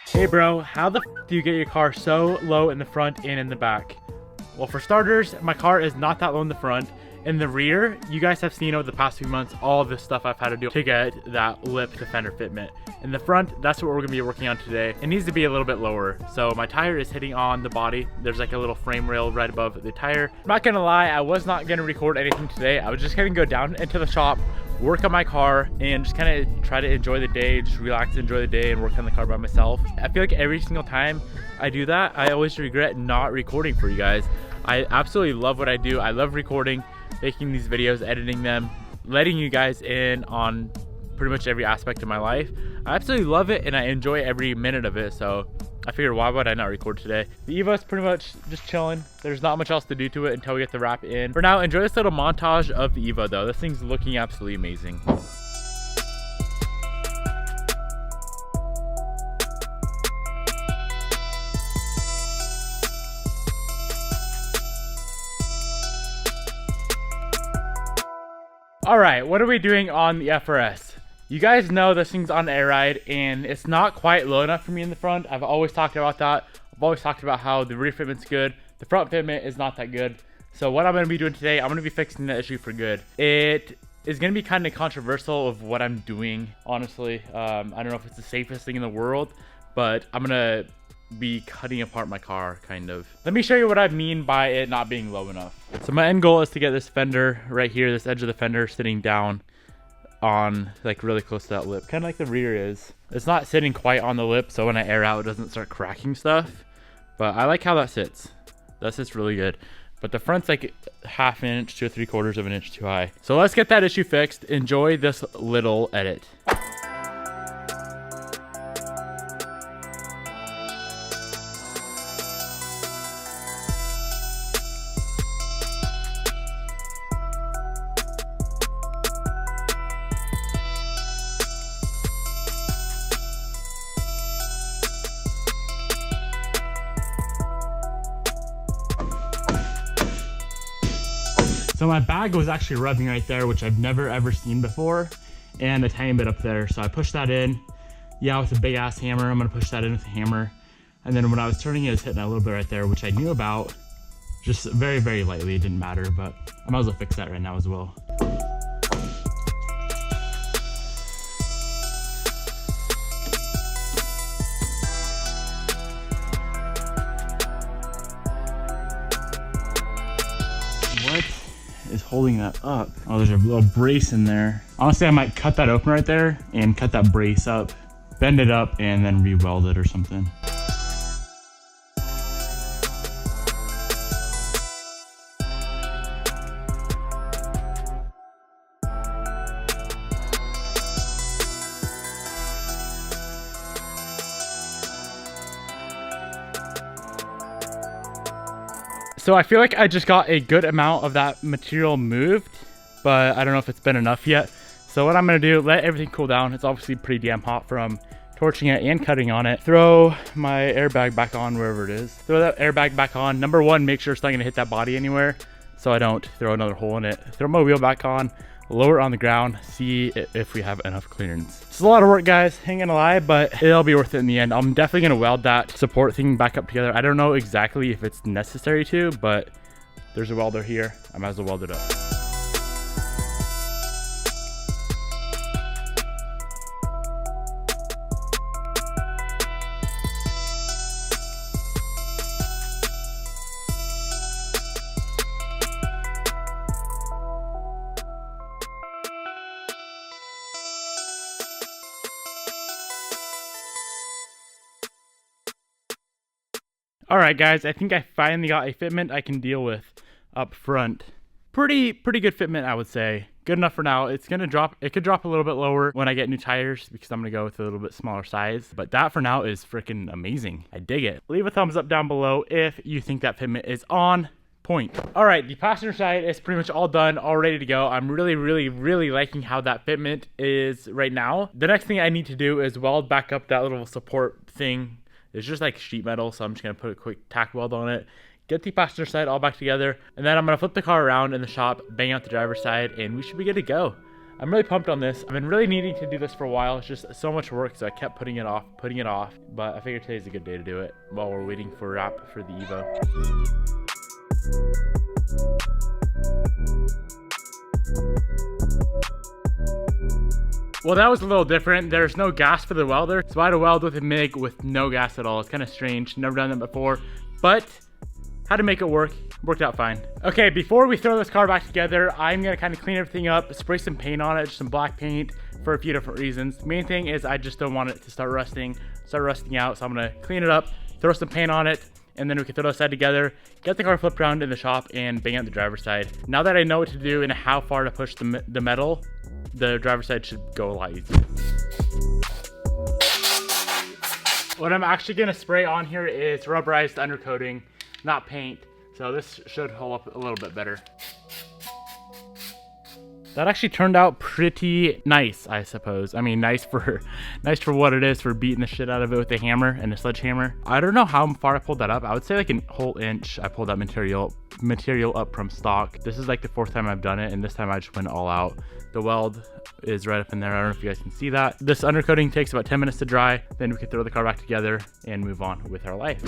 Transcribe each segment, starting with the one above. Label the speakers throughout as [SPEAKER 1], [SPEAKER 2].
[SPEAKER 1] Hey bro, how the f do you get your car so low in the front and in the back? Well, for starters, my car is not that low in the front. In the rear, you guys have seen over the past few months all of the stuff I've had to do to get that lip to fender fitment. In the front, that's what we're gonna be working on today. It needs to be a little bit lower. So my tire is hitting on the body. There's like a little frame rail right above the tire. I'm not gonna lie, I was not gonna record anything today. I was just gonna go down into the shop, work on my car, and just kind of try to enjoy the day, just relax, enjoy the day, and work on the car by myself. I feel like every single time I do that, I always regret not recording for you guys. I absolutely love what I do. I love recording, making these videos, editing them, letting you guys in on pretty much every aspect of my life. I absolutely love it and I enjoy every minute of it, so I figured why would I not record today. The Evo's pretty much just chilling. There's not much else to do to it until we get the wrap in. For now, enjoy this little montage of the Evo though. This thing's looking absolutely amazing. All right, what are we doing on the FRS? You guys know this thing's on air ride and it's not quite low enough for me in the front. I've always talked about that. I've always talked about how the rear fitment's good. The front fitment is not that good. So what I'm gonna be doing today, I'm gonna be fixing that issue for good. It is gonna be kind of controversial of what I'm doing, honestly. I don't know if it's the safest thing in the world, but I'm gonna be cutting apart my car, kind of. Let me show you what I mean by it not being low enough. So my end goal is to get this fender right here, this edge of the fender sitting down on like really close to that lip, kind of like the rear is. It's not sitting quite on the lip, so when I air out it doesn't start cracking stuff, but I like how that sits. That sits really good. But the front's like ½ inch to 3/4 of an inch too high. So let's get that issue fixed. Enjoy this little edit. So my bag was actually rubbing right there, which I've never ever seen before, and a tiny bit up there. So I pushed that in, yeah, with a big ass hammer. I'm gonna push that in with a hammer. And then when I was turning it was hitting a little bit right there, which I knew about, just very, very lightly. It didn't matter, but I might as well fix that right now as well. What is holding that up? Oh, there's a little brace in there. Honestly, I might cut that open right there and cut that brace up, bend it up, and then re-weld it or something. So I feel like I just got a good amount of that material moved, but I don't know if it's been enough yet. So what I'm gonna do, let everything cool down. It's obviously pretty damn hot from torching it and cutting on it. Throw my airbag back on wherever it is. Throw that airbag back on. Number one, make sure it's not gonna hit that body anywhere so I don't throw another hole in it. Throw my wheel back on, lower it on the ground, see if we have enough clearance. It's a lot of work, guys, ain't gonna lie, but it'll be worth it in the end. I'm definitely gonna weld that support thing back up together. I don't know exactly if it's necessary to, but there's a welder here. I might as well weld it up. All right, guys, I think I finally got a fitment I can deal with up front. Pretty good fitment, I would say. Good enough for now. It's gonna drop. It could drop a little bit lower when I get new tires because I'm gonna go with a little bit smaller size. But that for now is freaking amazing. I dig it. Leave a thumbs up down below if you think that fitment is on point. All right, the passenger side is pretty much all done, all ready to go. I'm really liking how that fitment is right now. The next thing I need to do is weld back up that little support thing. It's just like sheet metal, so I'm just gonna put a quick tack weld on it, get the passenger side all back together, and then I'm gonna flip the car around in the shop, bang out the driver's side, and we should be good to go. I'm really pumped on this. I've been really needing to do this for a while. It's just so much work, so I kept putting it off. But I figured today's a good day to do it while we're waiting for wrap for the Evo. Well, that was a little different. There's no gas for the welder, so I had to weld with a MIG with no gas at all. It's kind of strange. Never done that before, but had to make it work. Worked out fine. Okay, before we throw this car back together, I'm gonna kind of clean everything up, spray some paint on it, just some black paint for a few different reasons. Main thing is I just don't want it to start rusting out, so I'm gonna clean it up, throw some paint on it, and then we can throw the side together, get the car flipped around in the shop, and bang out the driver's side. Now that I know what to do and how far to push the metal, the driver's side should go a lot easier. What I'm actually gonna spray on here is rubberized undercoating, not paint. So this should hold up a little bit better. That actually turned out pretty nice, I suppose. I mean, nice for what it is, for beating the shit out of it with a hammer and a sledgehammer. I don't know how far I pulled that up. I would say like a whole inch. I pulled that material up from stock. This is like the 4th time I've done it, and this time I just went all out. The weld is right up in there. I don't know if you guys can see that. This undercoating takes about 10 minutes to dry. Then we can throw the car back together and move on with our life.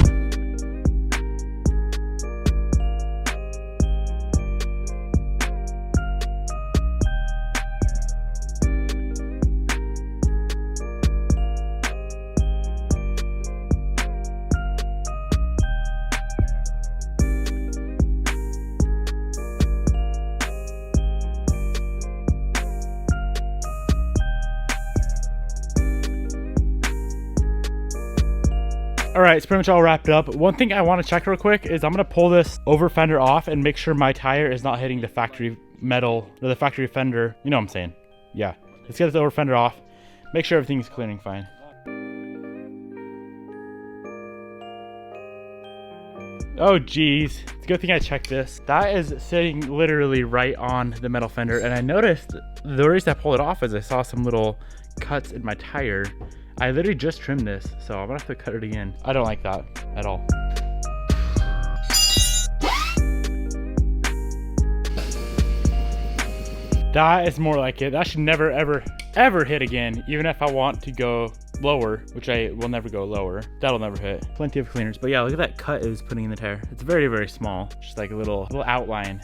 [SPEAKER 1] All right, it's pretty much all wrapped up. One thing I want to check real quick is I'm gonna pull this over fender off and make sure my tire is not hitting the factory metal or the factory fender. You know what I'm saying? Yeah. Let's get this over fender off. Make sure everything's clearing fine. Oh geez, it's a good thing I checked this. That is sitting literally right on the metal fender, and I noticed the reason I pulled it off is I saw some little cuts in my tire. I literally just trimmed this, so I'm gonna have to cut it again. I don't like that at all. That is more like it. That should never, ever hit again, even if I want to go lower, which I will never go lower. That'll never hit. Plenty of cleaners, but yeah, look at that cut it was putting in the tire. It's very, very small. Just like a little outline.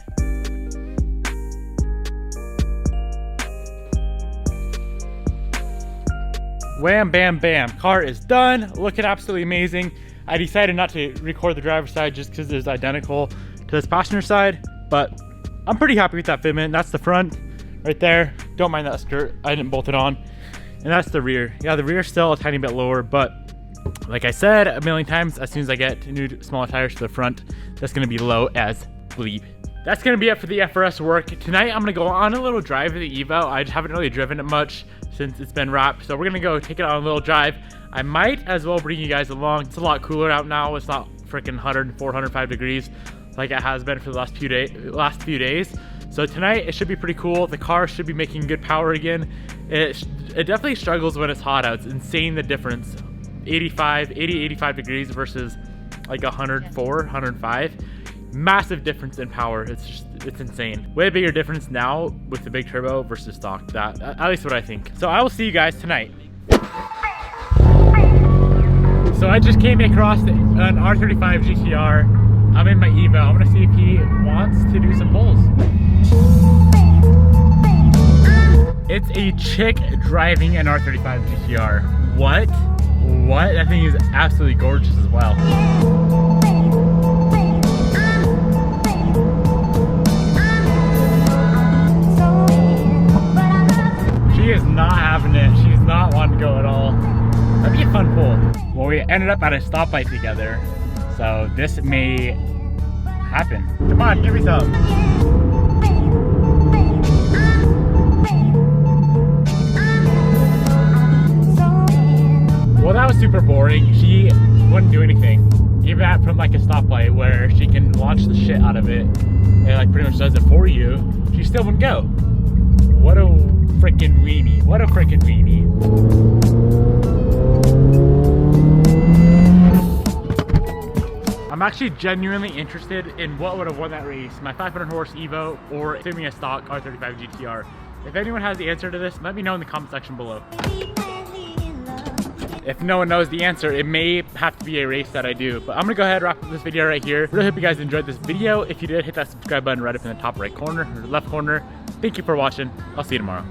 [SPEAKER 1] Wham, bam, bam. Car is done. Looking absolutely amazing. I decided not to record the driver's side just because it's identical to this passenger side, but I'm pretty happy with that fitment. That's the front right there. Don't mind that skirt. I didn't bolt it on. And that's the rear. Yeah, the rear is still a tiny bit lower, but like I said a million times, as soon as I get new smaller tires to the front, that's gonna be low as bleep. That's gonna be it for the FRS work. Tonight, I'm gonna go on a little drive of the Evo. I just haven't really driven it much since it's been wrapped. So we're gonna go take it on a little drive. I might as well bring you guys along. It's a lot cooler out now. It's not freaking 104, 105 degrees like it has been for the last few days. So tonight, it should be pretty cool. The car should be making good power again. It definitely struggles when it's hot out. It's insane the difference. 85 degrees versus like 104, 105. Massive difference in power. It's insane. Way bigger difference now with the big turbo versus stock. That at least what I think. So I will see you guys tonight. So I just came across an R35 GTR. I'm in my Evo. I'm gonna see if he wants to do some pulls. It's a chick driving an R35 GTR. What? That thing is absolutely gorgeous as well. She is not having it. She's not wanting to go at all. That'd be a fun pull. Well, we ended up at a stoplight together, so this may happen. Come on, give me some. Well, that was super boring. She wouldn't do anything. Even at from like a stoplight where she can launch the shit out of it and like pretty much does it for you, she still wouldn't go. What a freaking weenie. What a freaking weenie. I'm actually genuinely interested in what would have won that race, my 500 horse Evo or assuming a stock R35 GTR. If anyone has the answer to this, let me know in the comment section below. If no one knows the answer, it may have to be a race that I do. But I'm gonna go ahead and wrap up this video right here. Really hope you guys enjoyed this video. If you did, hit that subscribe button right up in the top right corner or left corner. Thank you for watching. I'll see you tomorrow.